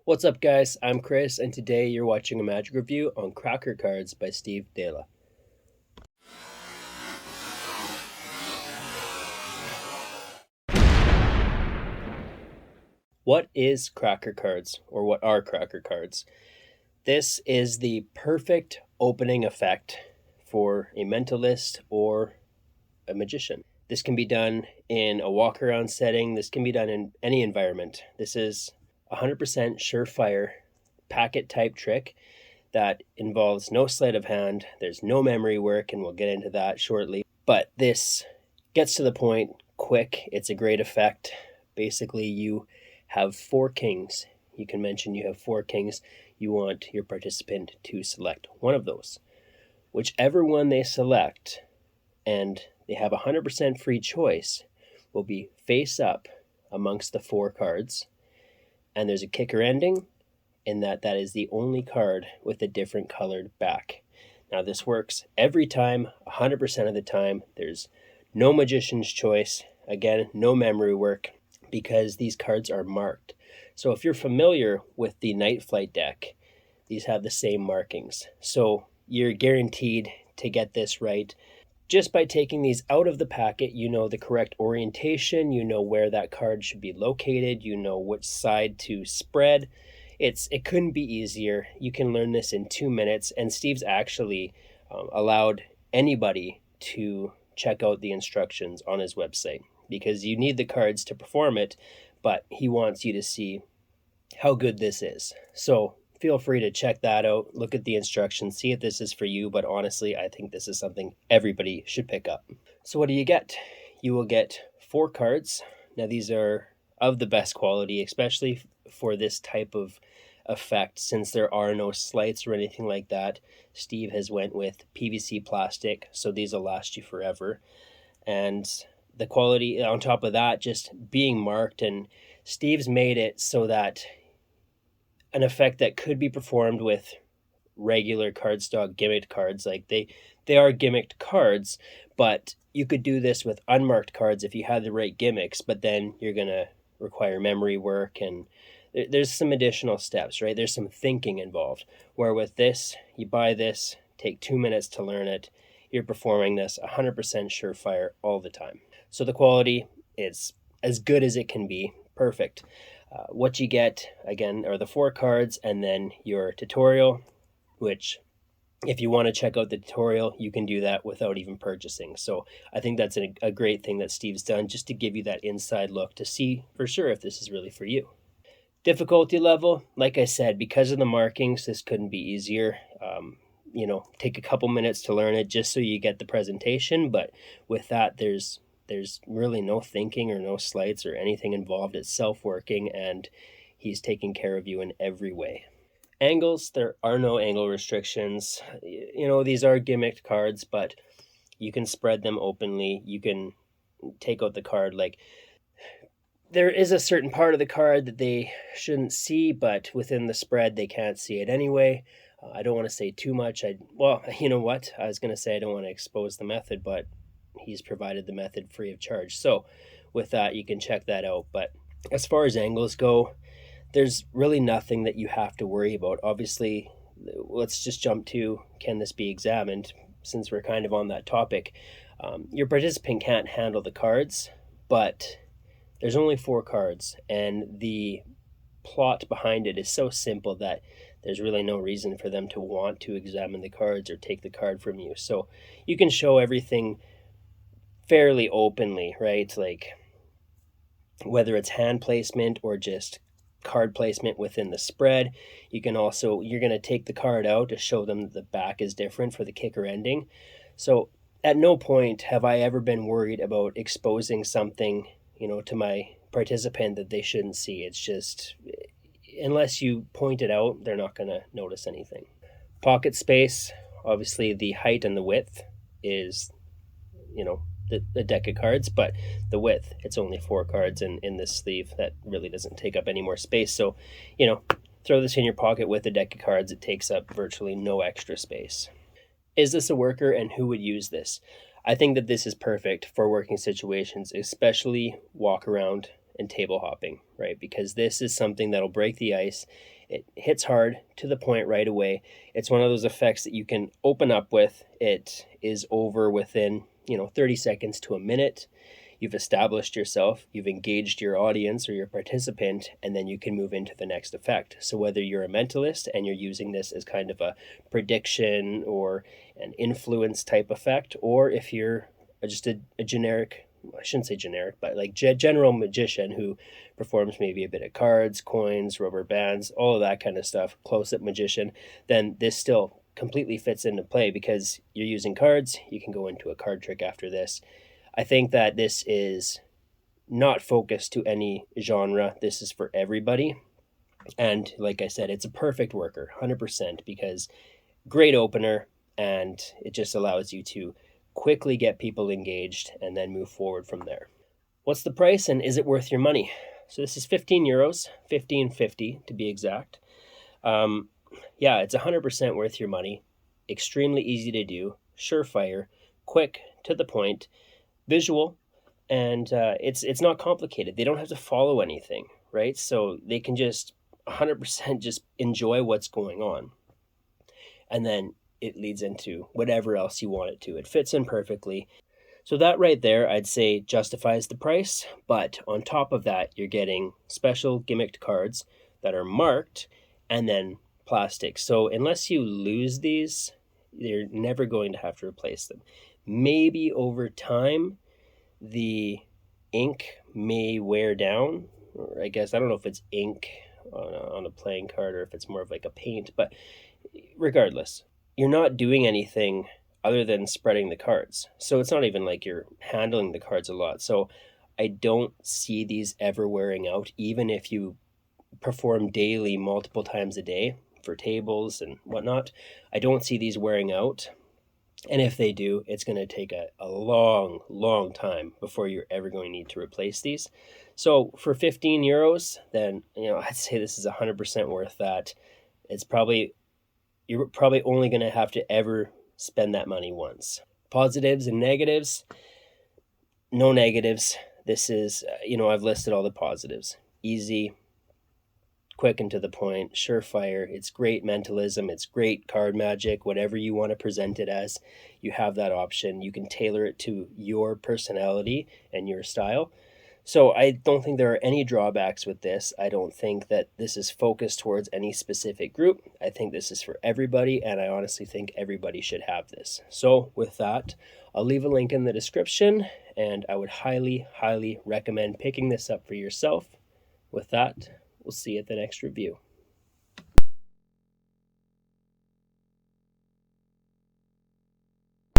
What's up, guys? I'm Chris, and today you're watching a magic review on Cracker Cards by Steve Dela. What is Cracker Cards, or what are Cracker Cards? This is the perfect opening effect for a mentalist or a magician. This can be done in a walk-around setting. This can be done in any environment. This is 100% surefire packet type trick that involves no sleight of hand. There's no memory work, and we'll get into that shortly. But this gets to the point quick. It's a great effect. Basically, you have four kings. You can mention you have four kings. You want your participant to select one of those. Whichever one they select, and they have 100% free choice, will be face up amongst the four cards. And there's a kicker ending in that is the only card with a different colored back. Now this works every time, 100% of the time. There's no magician's choice. Again, no memory work because these cards are marked. So if you're familiar with the Night Flight deck, these have the same markings. So you're guaranteed to get this right. Just by taking these out of the packet, you know the correct orientation, you know where that card should be located, you know which side to spread. It couldn't be easier. You can learn this in 2 minutes, and Steve's actually allowed anybody to check out the instructions on his website because you need the cards to perform it, but he wants you to see how good this is. So feel free to check that out, look at the instructions, see if this is for you, but honestly, I think this is something everybody should pick up. So what do you get? You will get four cards. Now these are of the best quality, especially for this type of effect, since there are no slights or anything like that. Steve has went with PVC plastic, so these will last you forever. And the quality on top of that, just being marked, and Steve's made it so that an effect that could be performed with regular cardstock gimmicked cards, like they are gimmicked cards, but you could do this with unmarked cards if you had the right gimmicks, but then you're going to require memory work, and there's some additional steps, right? There's some thinking involved, where with this, you buy this, take 2 minutes to learn it, you're performing this 100% surefire all the time. So the quality is as good as it can be, perfect. What you get, again, are the four cards and then your tutorial, which if you want to check out the tutorial, you can do that without even purchasing. So I think that's a great thing that Steve's done, just to give you that inside look to see for sure if this is really for you. Difficulty level, like I said, because of the markings, this couldn't be easier. Take a couple minutes to learn it just so you get the presentation. But with that, there's really no thinking or no sleights or anything involved. It's self-working, and he's taking care of you in every way. Angles, there are no angle restrictions. These are gimmicked cards, but you can spread them openly. You can take out the card. Like, there is a certain part of the card that they shouldn't see, but within the spread, they can't see it anyway. I don't want to say too much. You know what? I was going to say I don't want to expose the method, but he's provided the method free of charge. So with that, you can check that out. But as far as angles go, there's really nothing that you have to worry about. Obviously, let's just jump to, can this be examined? Since we're kind of on that topic, your participant can't handle the cards, but there's only four cards, and the plot behind it is so simple that there's really no reason for them to want to examine the cards or take the card from you. So you can show everything fairly openly, right? Like whether it's hand placement or just card placement within the spread. You're going to take the card out to show them that the back is different for the kicker ending. So at no point have I ever been worried about exposing something, to my participant that they shouldn't see. It's just, unless you point it out, they're not going to notice anything. Pocket space, obviously the height and the width is, the deck of cards, but the width, it's only four cards in this sleeve. That really doesn't take up any more space. So, throw this in your pocket with a deck of cards. It takes up virtually no extra space. Is this a worker, and who would use this? I think that this is perfect for working situations, especially walk around and table hopping, right? Because this is something that'll break the ice. It hits hard to the point right away. It's one of those effects that you can open up with. It is over within, 30 seconds to a minute. You've established yourself, you've engaged your audience or your participant, and then you can move into the next effect. So whether you're a mentalist and you're using this as kind of a prediction or an influence type effect, or if you're just a generic, I shouldn't say generic, but like general magician who performs maybe a bit of cards, coins, rubber bands, all of that kind of stuff, close-up magician, then this still completely fits into play because you're using cards. You can go into a card trick after this. I think that this is not focused to any genre. This is for everybody. And like I said, it's a perfect worker, 100%, because great opener, and it just allows you to quickly get people engaged and then move forward from there. What's the price and is it worth your money? So this is €15, 15.50 to be exact. Yeah, it's 100% worth your money. Extremely easy to do, surefire, quick, to the point, visual, and it's not complicated. They don't have to follow anything, right? So they can just 100% just enjoy what's going on. And then it leads into whatever else you want it to. It fits in perfectly. So that right there, I'd say justifies the price. But on top of that, you're getting special gimmicked cards that are marked and then plastic. So unless you lose these, you're never going to have to replace them. Maybe over time, the ink may wear down. Or I guess, I don't know if it's ink on a playing card or if it's more of like a paint. But regardless, you're not doing anything other than spreading the cards. So it's not even like you're handling the cards a lot. So I don't see these ever wearing out, even if you perform daily multiple times a day for tables and whatnot. I don't see these wearing out. And if they do, it's going to take a long, long time before you're ever going to need to replace these. So for €15, then, I'd say this is 100% worth that. You're probably only going to have to ever spend that money once. Positives and negatives, no negatives. This is, I've listed all the positives. Easy, quick and to the point, surefire. It's great mentalism. It's great card magic, whatever you want to present it as. You have that option. You can tailor it to your personality and your style. So I don't think there are any drawbacks with this. I don't think that this is focused towards any specific group. I think this is for everybody, and I honestly think everybody should have this. So with that, I'll leave a link in the description, and I would highly, highly recommend picking this up for yourself. With that, we'll see you at the next review.